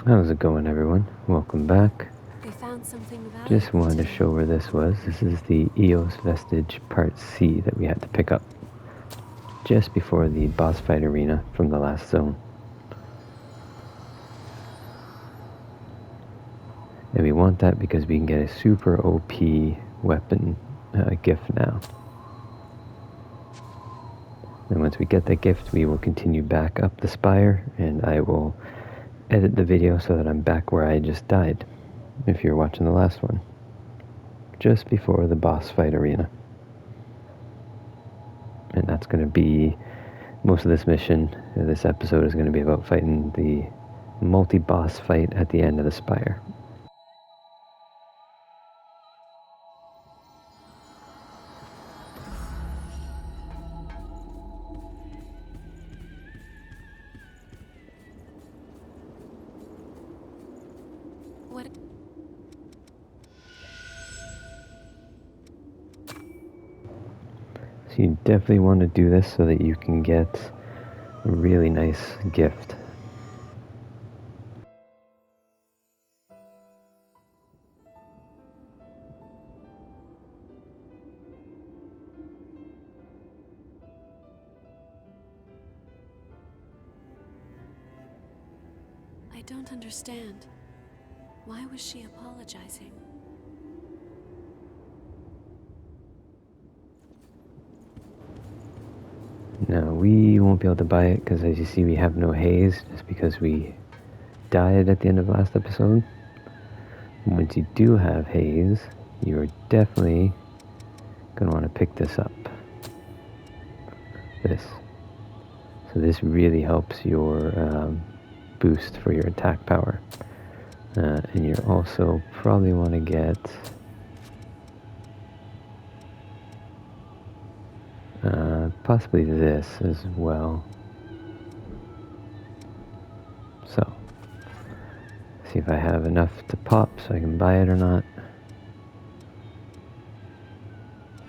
How's it going, everyone? Welcome back. We found something valuable. Just wanted to show where this was. This is the EOS Vestige Part C that we had to pick up just before the boss fight arena from the last zone. And we want that because we can get a super OP weapon gift now. And once we get that gift, we will continue back up the spire, and I will edit the video so that I'm back where I just died, if you're watching the last one, just before the boss fight arena. And that's going to be most of this mission. This episode is going to be about fighting the multi-boss fight at the end of the spire. What? So you definitely want to do this so that you can get a really nice gift. I don't understand. Why was she apologizing? Now, we won't be able to buy it because, as you see, we have no haze just because we died at the end of last episode. Once you do have haze, you are definitely going to want to pick this up. This. So this really helps your boost for your attack power. And you also probably want to get possibly this as well. So, see if I have enough to pop so I can buy it or not.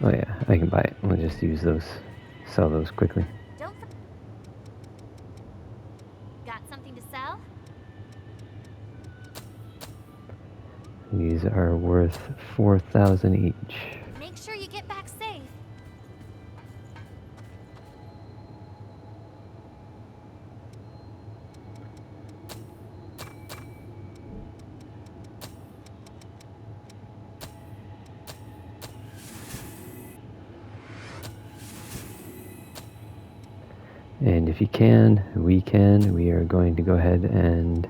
Oh yeah, I can buy it. We'll just use those, sell those quickly. Got something to sell? These are worth 4,000 each. Make sure you get back safe. And if you can, we are going to go ahead and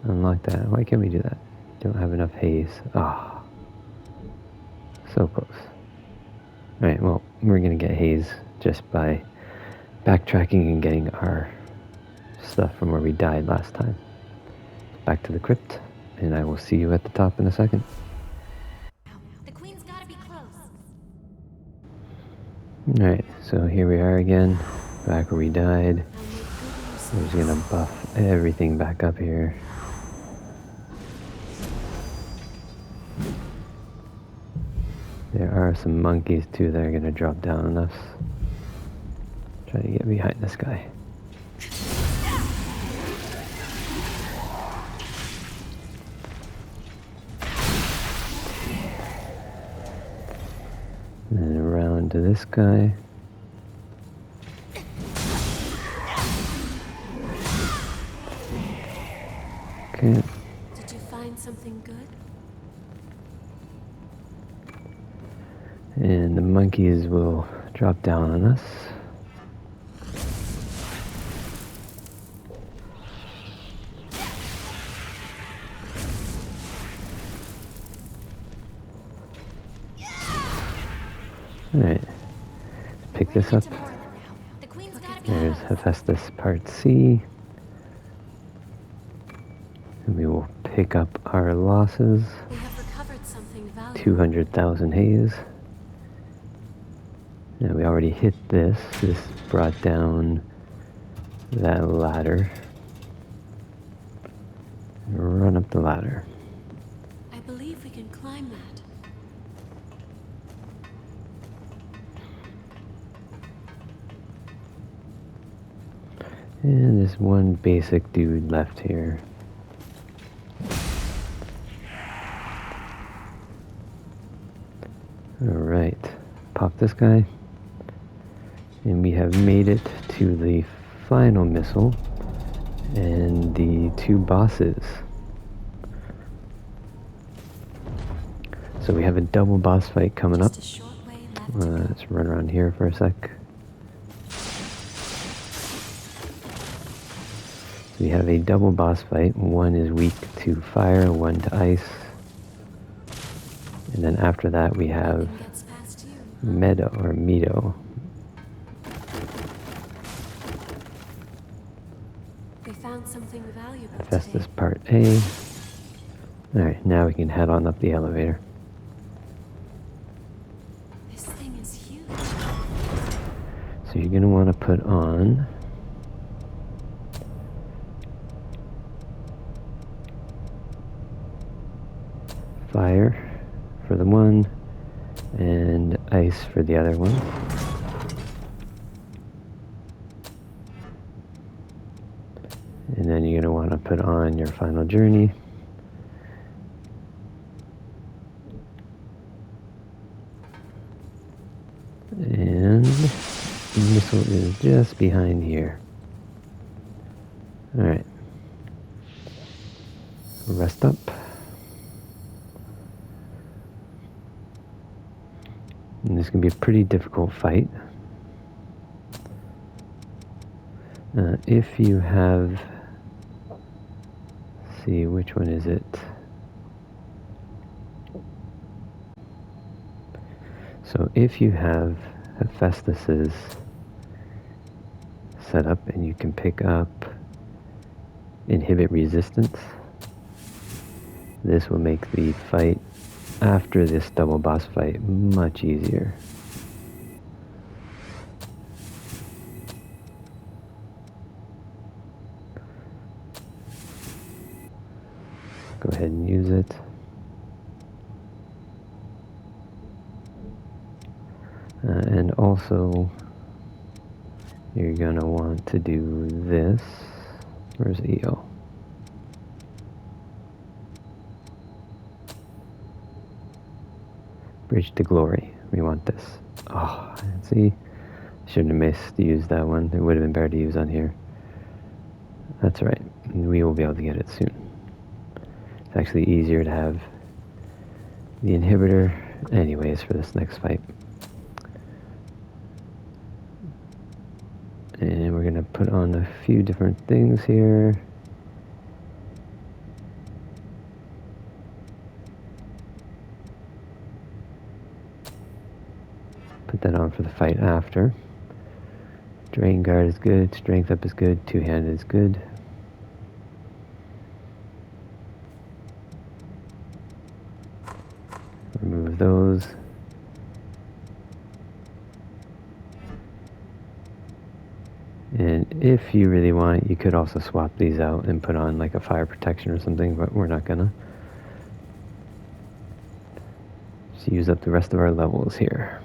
unlock that. Why can't we do that? Don't have enough haze. Ah, so close. Alright, well, we're going to get haze just by backtracking and getting our stuff from where we died last time. Back to the crypt, and I will see you at the top in a second. The queen's gotta be close. Alright, so here we are again, back where we died. We're just gonna buff everything back up here. There are some monkeys too that are gonna drop down on us. Try to get behind this guy. And then around to this guy. Okay. Did you find something good? And the monkeys will drop down on us. Alright, pick this up. The queen's gotta be There's close. Hephaestus Part C. And we will pick up our losses. We have recovered something valuable. 200,000 haze. And we already hit this. This brought down that ladder. Run up the ladder. I believe we can climb that. And there's one basic dude left here. Alright, pop this guy. And we have made it to the final missile and the 2 bosses. So we have a double boss fight coming up. Just a short way left to go. Let's run around here for a sec. So we have a double boss fight. One is weak to fire, one to ice. And then after that we have Nothing gets past you. Mido. We found something valuable Festus today. Part A. Alright, now we can head on up the elevator. This thing is huge. So you're going to want to put on fire for the one and ice for the other one. And then you're going to want to put on your final journey. And the missile is just behind here. Alright. Rest up. And this can be a pretty difficult fight. If you have... Let's see, which one is it? So if you have Hephaestus's set up and you can pick up inhibit resistance, this will make the fight after this double boss fight much easier. Go ahead and use it. And also, you're going to want to do this. Where's EO? Bridge to Glory. We want this. Oh, see? Shouldn't have missed to use that one. It would have been better to use on here. That's right. We will be able to get it soon. It's actually easier to have the inhibitor anyways for this next fight. And we're going to put on a few different things here. Put that on for the fight after. Drain guard is good, strength up is good, two-handed is good. Remove those. And if you really want, you could also swap these out and put on like a fire protection or something, but we're not gonna. Just use up the rest of our levels here.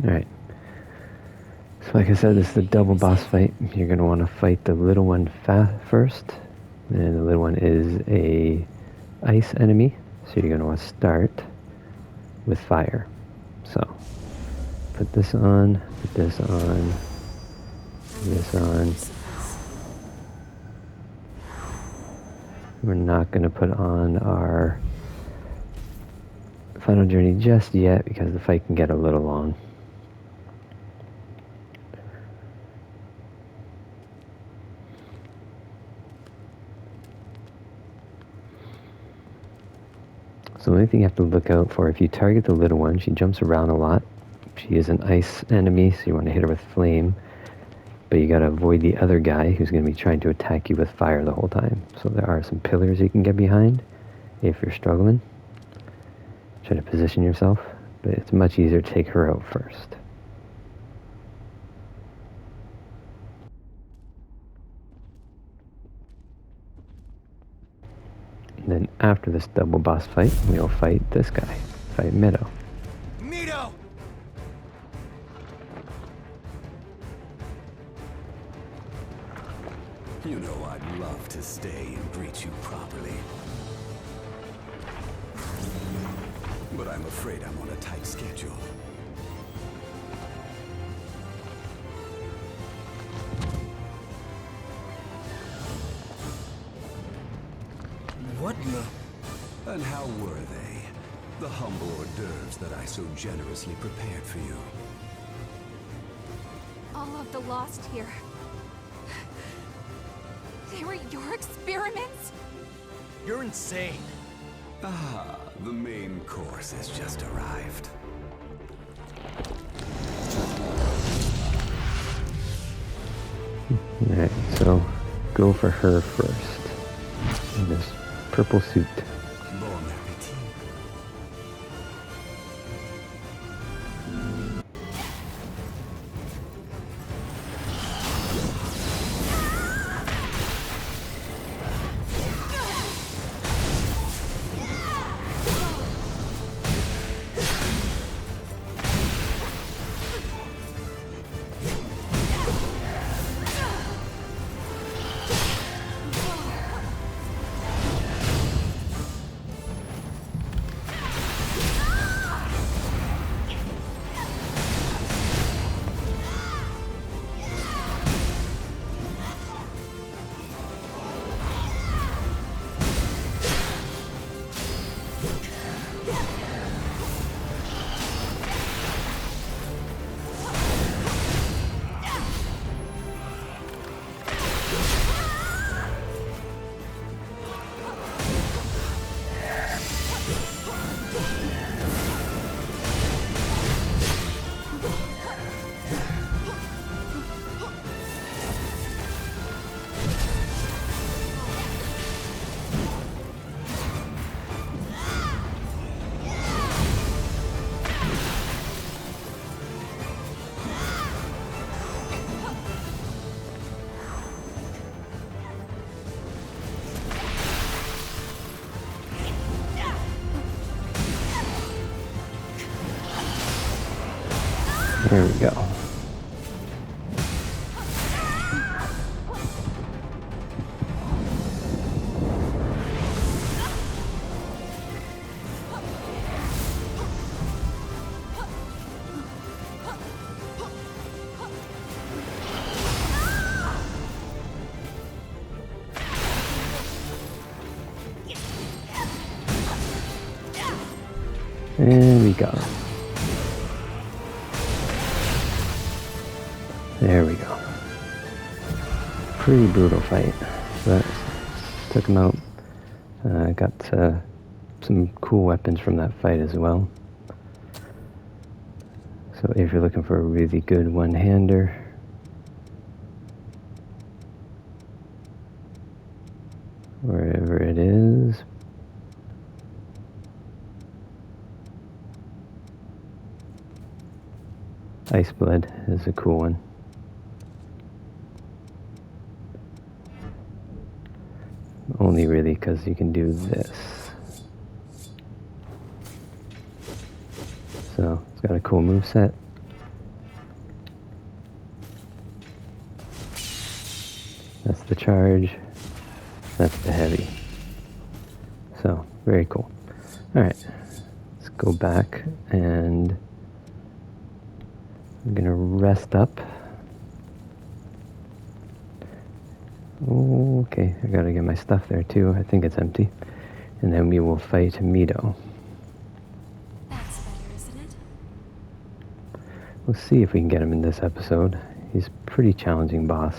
Alright. So like I said, this is a double boss fight. You're gonna want to fight the little one first. And the little one is a ice enemy. So you're going to want to start with fire. So, put this on, put this on, this on. We're not going to put on our final journey just yet because the fight can get a little long. So the only thing you have to look out for, if you target the little one, she jumps around a lot. She is an ice enemy, so you want to hit her with flame. But you got to avoid the other guy who's going to be trying to attack you with fire the whole time. So there are some pillars you can get behind if you're struggling. Try to position yourself, but it's much easier to take her out first. And then after this double boss fight, we'll fight this guy. Fight Mido. Mido! You know I'd love to stay and greet you properly. But I'm afraid I'm on a tight schedule. What the? And how were they? The humble hors d'oeuvres that I so generously prepared for you. All of the lost here. They were your experiments? You're insane. Ah, the main course has just arrived. Alright, so go for her first. In this purple suit. Bon appetit. There we go. And we go. There we go. Pretty brutal fight, but took him out. Got some cool weapons from that fight as well. So if you're looking for a really good one-hander, wherever it is, Ice Blood is a cool one. Only really because you can do this. So it's got a cool moveset. That's the charge. That's the heavy. So very cool. Alright, let's go back and I'm gonna rest up. Okay, I gotta get my stuff there too. I think it's empty. And then we will fight Mido. That's better, isn't it? We'll see if we can get him in this episode. He's a pretty challenging boss.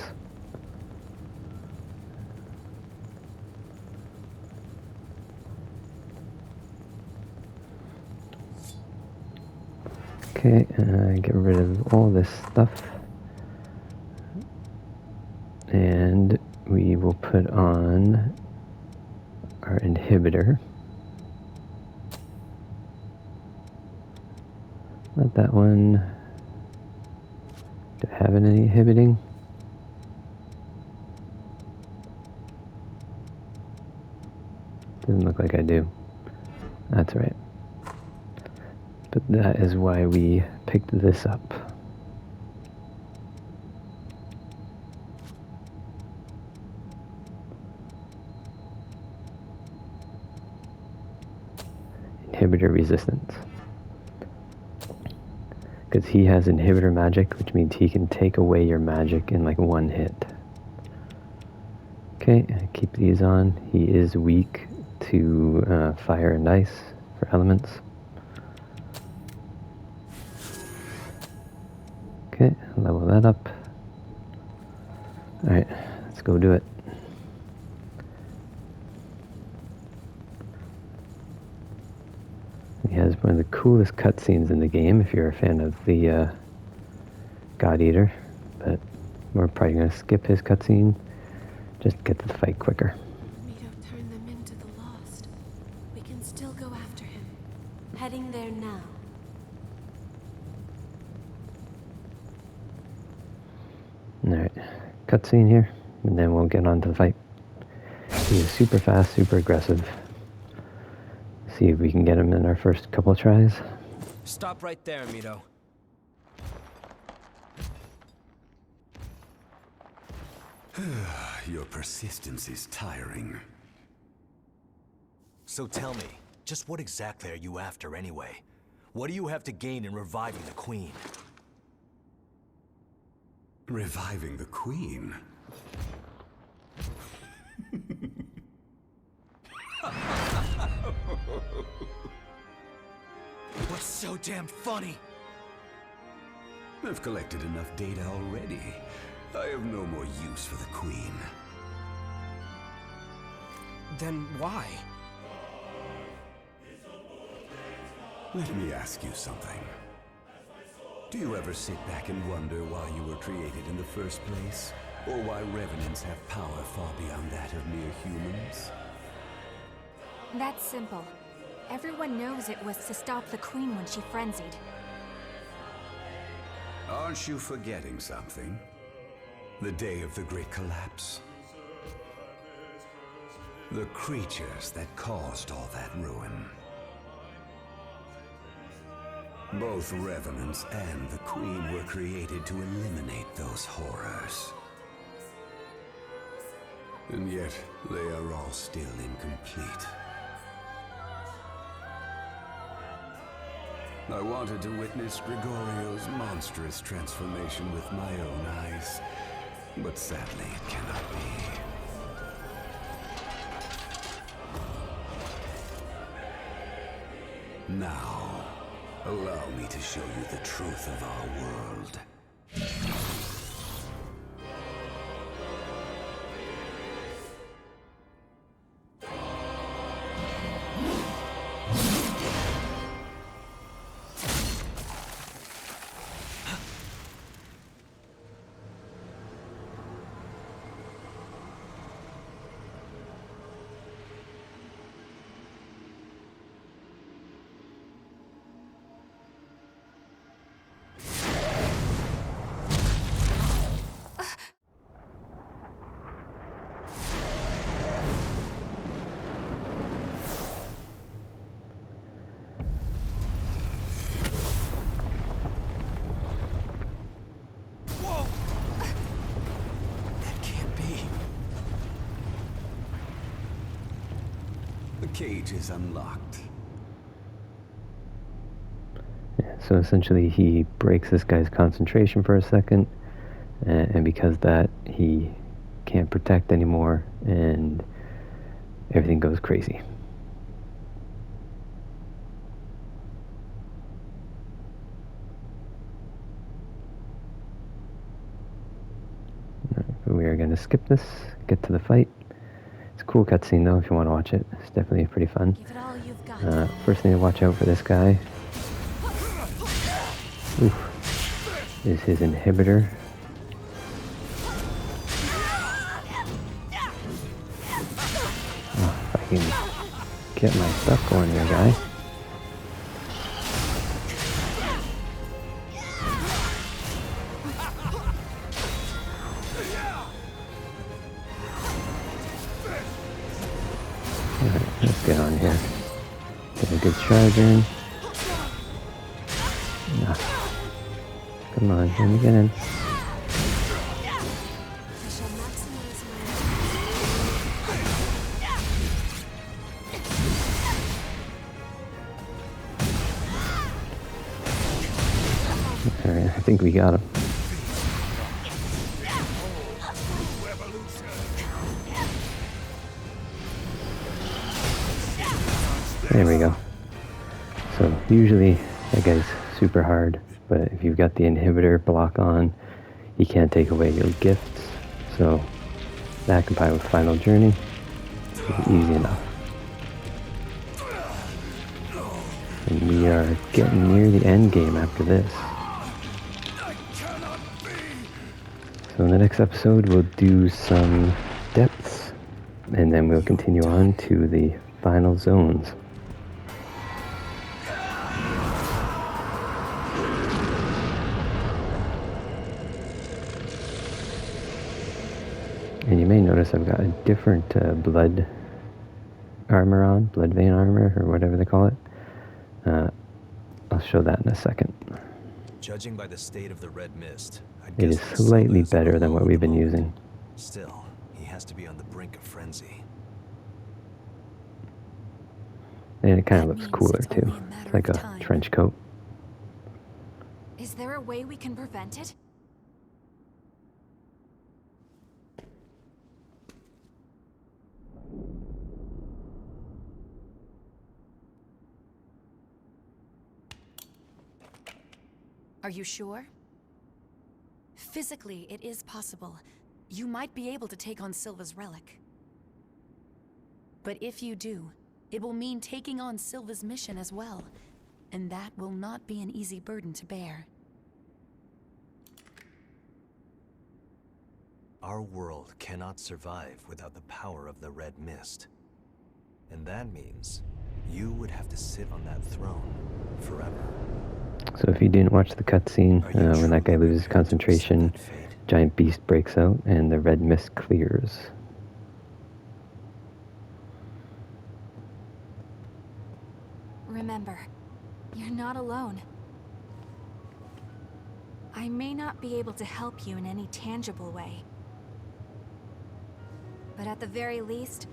Okay, get rid of all this stuff. And we will put on our inhibitor. Not that one. Do I have any inhibiting? Doesn't look like I do. That's right. But that is why we picked this up. inhibitor resistance. Because he has inhibitor magic, which means he can take away your magic in like one hit. Okay, keep these on. He is weak to fire and ice for elements. Okay, level that up. Alright, let's go do it. He has one of the coolest cutscenes in the game if you're a fan of the God Eater, but we're probably going to skip his cutscene, just get to the fight quicker. Mido turned them into the lost. We can still go after him. Heading there now. Alright, cutscene here, and then we'll get on to the fight. He is super fast, super aggressive. See if we can get him in our first couple of tries. Stop right there, Mido. Your persistence is tiring. So tell me, just what exactly are you after anyway? What do you have to gain in reviving the Queen? Reviving the Queen? What's so damn funny? I've collected enough data already. I have no more use for the Queen. Then why? Let me ask you something. Do you ever sit back and wonder why you were created in the first place? Or why revenants have power far beyond that of mere humans? That's simple. Everyone knows it was to stop the Queen when she frenzied. Aren't you forgetting something? The day of the Great Collapse? The creatures that caused all that ruin. Both Revenants and the Queen were created to eliminate those horrors. And yet, they are all still incomplete. I wanted to witness Gregorio's monstrous transformation with my own eyes, but sadly it cannot be. Now, allow me to show you the truth of our world. The cage is unlocked. Yeah, so essentially he breaks this guy's concentration for a second, and because that, he can't protect anymore, and everything goes crazy. We are going to skip this, get to the fight. It's a cool cutscene though if you want to watch it. It's definitely pretty fun. Give it all you've got. First thing to watch out for this guy is his inhibitor. Oh, if I can get my stuff going here, guy. Alright, let's get on here. Get a good charge in. Come on, let me get in. I shall maximize my... Alright, I think we got him. There we go. So usually that guy's super hard, but if you've got the inhibitor block on, you can't take away your gifts. So that combined with Final Journey is easy enough. And we are getting near the end game after this. So in the next episode we'll do some depths, and then we'll continue on to the final zones. And you may notice I've got a different blood armor on, blood vein armor, or whatever they call it. I'll show that in a second. Judging by the state of the red mist, I'd It guess is that slightly Silva's better than what we've been moment. using. Still, he has to be on the brink of frenzy. And it kind That of looks means cooler it's too. only a matter It's like of a time. trench coat. Is there a way we can prevent it? Are you sure? Physically, it is possible. You might be able to take on Silva's relic. But if you do, it will mean taking on Silva's mission as well. And that will not be an easy burden to bear. Our world cannot survive without the power of the red mist. And that means you would have to sit on that throne forever. So if you didn't watch the cutscene, Are you when that guy truly loses prepared to concentration, accept that fate? giant beast breaks out and the red mist clears. Remember, you're not alone. I may not be able to help you in any tangible way. But at the very least,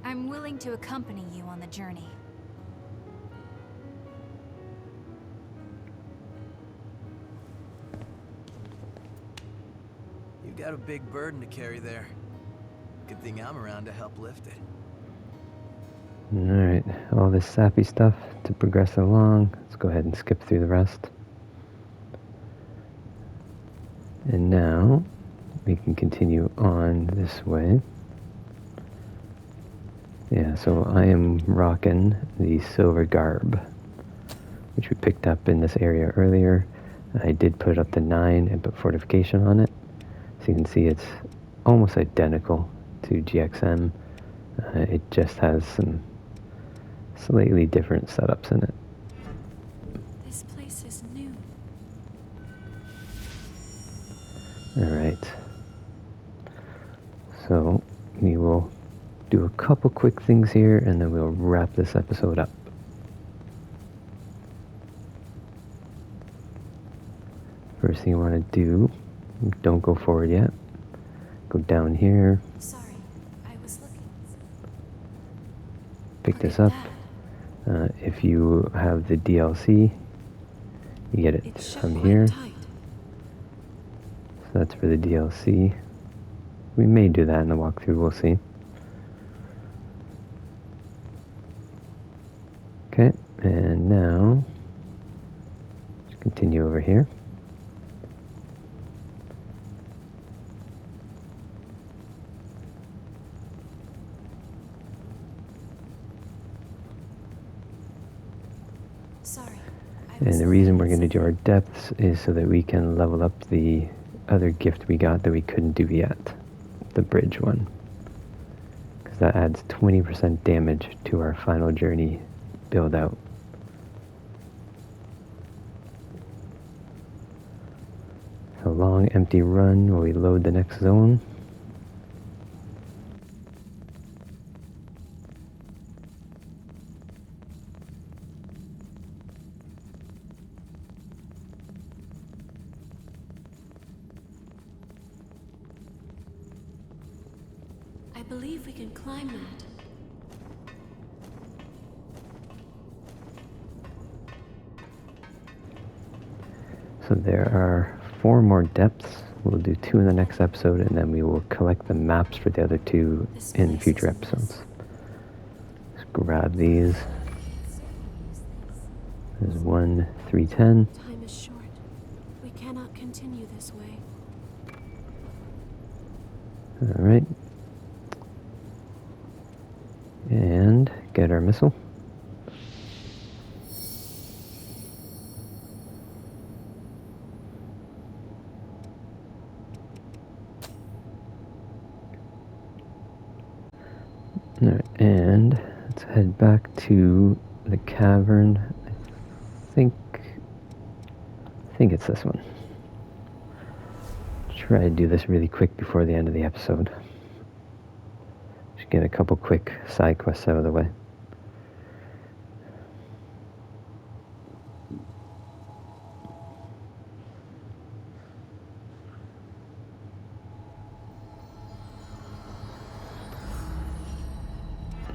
I'm willing to accompany you on the journey. You got a big burden to carry there. Good thing I'm around to help lift it. Alright, all this sappy stuff to progress along. Let's go ahead and skip through the rest. And now we can continue on this way. Yeah, so I am rocking the silver garb, which we picked up in this area earlier. I did put it up to 9 and put fortification on it. So you can see it's almost identical to GXM. It just has some slightly different setups in it. This place is new. Alright. So we will do a couple quick things here and then we'll wrap this episode up. First thing you want to do, don't go forward yet. Go down here, Sorry, I was looking. pick Look this at up. that. If you have the DLC, you get it It's shut from quite here. tight. So that's for the DLC. We may do that in the walkthrough, we'll see. Okay, and now, let's continue over here. Sorry. And the reason we're going to do our depths is so that we can level up the other gift we got that we couldn't do yet. The bridge one. Because that adds 20% damage to our final journey build out. A long empty run while we load the next zone. I believe we can climb that. So there are 4 more depths. We'll do 2 in the next episode, and then we will collect the maps for the other 2 in future episodes. Let's grab these. There's 1, 310. Time is short. We cannot continue this way. Alright. And get our missile. Alright, and let's head back to the cavern. I think it's this one. Try to do this really quick before the end of the episode. Just get a couple quick side quests out of the way.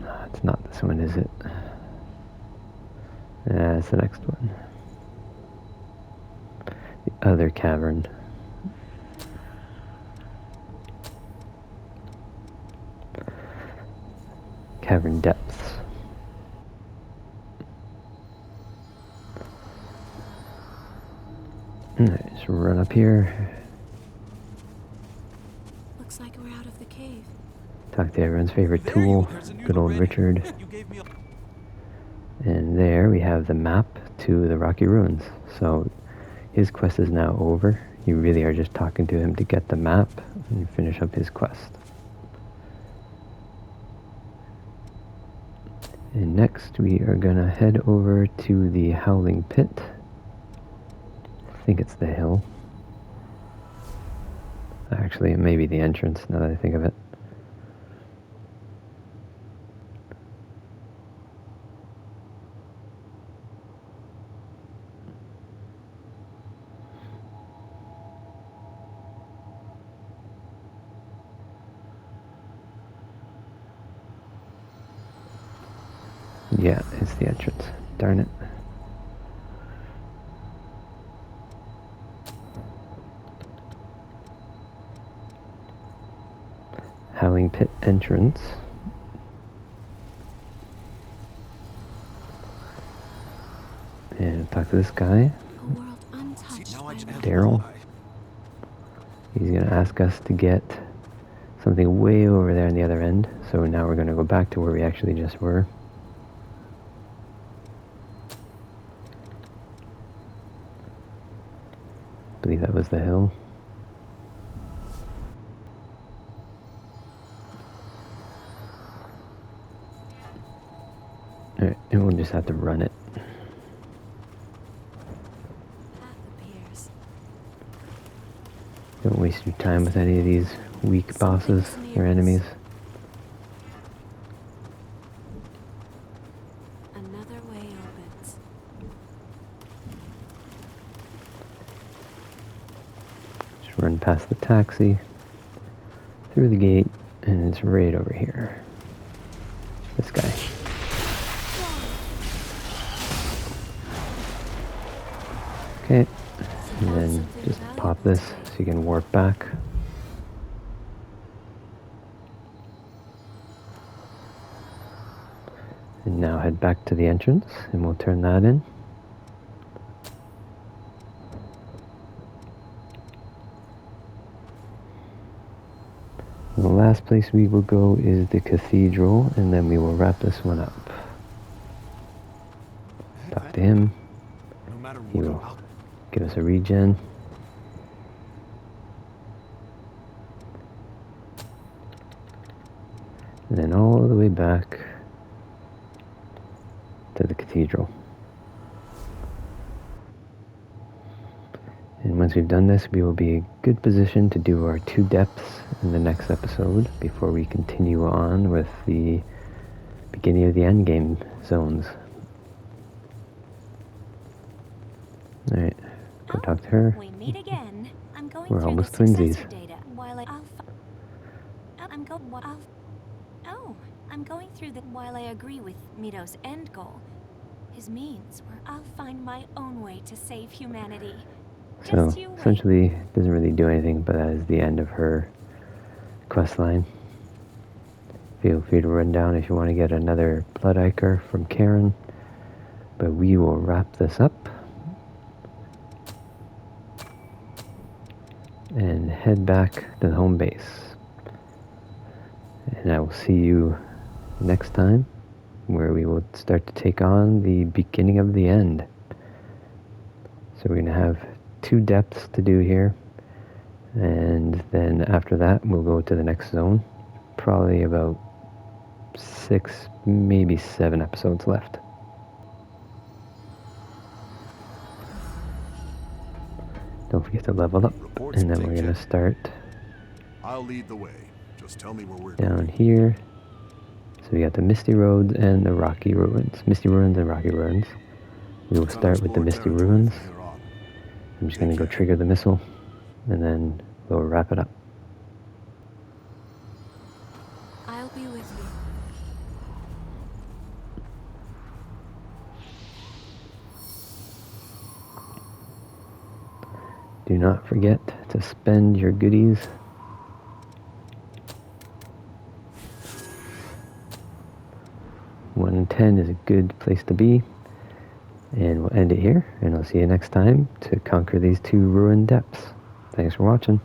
No, it's not this one, is it? It's the next one. The other cavern. Cavern depths. Alright, just run up here. Looks like we're out of the cave. Talk to everyone's favorite tool, good old Richard. And there we have the map to the Rocky Ruins. So his quest is now over. You really are just talking to him to get the map and finish up his quest. And next we are gonna head over to the Howling Pit. I think it's the hill. Actually, it may be the entrance now that I think of it. Yeah, it's the entrance. Darn it. Howling Pit entrance. And talk to this guy, A world untouched by man. Daryl. He's gonna ask us to get something way over there on the other end. So now we're gonna go back to where we actually just were. I believe that was the hill. Alright, and we'll just have to run it. Path appears. Don't waste your time with any of these weak bosses or enemies. Another way opens. Just run past the taxi, through the gate, and it's right over here. This guy. Okay, and then just pop this so you can warp back. And now head back to the entrance, and we'll turn that in. And the last place we will go is the cathedral, and then we will wrap this one up. Talk to him. He will give us a regen. And then all the way back to the cathedral. And once we've done this, we will be in a good position to do our 2 depths in the next episode before we continue on with the beginning of the endgame zones. Alright, go talk to her. We meet again. I'm going We're through almost the successor twinsies. data while I'm going through the while I agree with Mido's end goal. His means where I'll find my own way to save humanity. So Just you wait. essentially, doesn't really do anything, but that is the end of her quest line. Feel free to run down if you want to get another Blood Ichor from Karen. But we will wrap this up and head back to the home base. And I will see you next time, where we will start to take on the beginning of the end. So we're going to have 2 depths to do here, and then after that we'll go to the next zone. Probably about 6, maybe 7 episodes left. Don't forget to level up, and then we're going to start I'll lead the way. Just tell me where we're down here. So we got the Misty Roads and the Rocky Ruins. Misty Ruins and Rocky Ruins. We will start with the Misty Ruins. I'm just going to go trigger the missile, and then we'll wrap it up. I'll be with you. Do not forget to spend your goodies. One in 10 is a good place to be. And we'll end it here, and I'll see you next time to conquer these 2 ruined depths. Thanks for watching.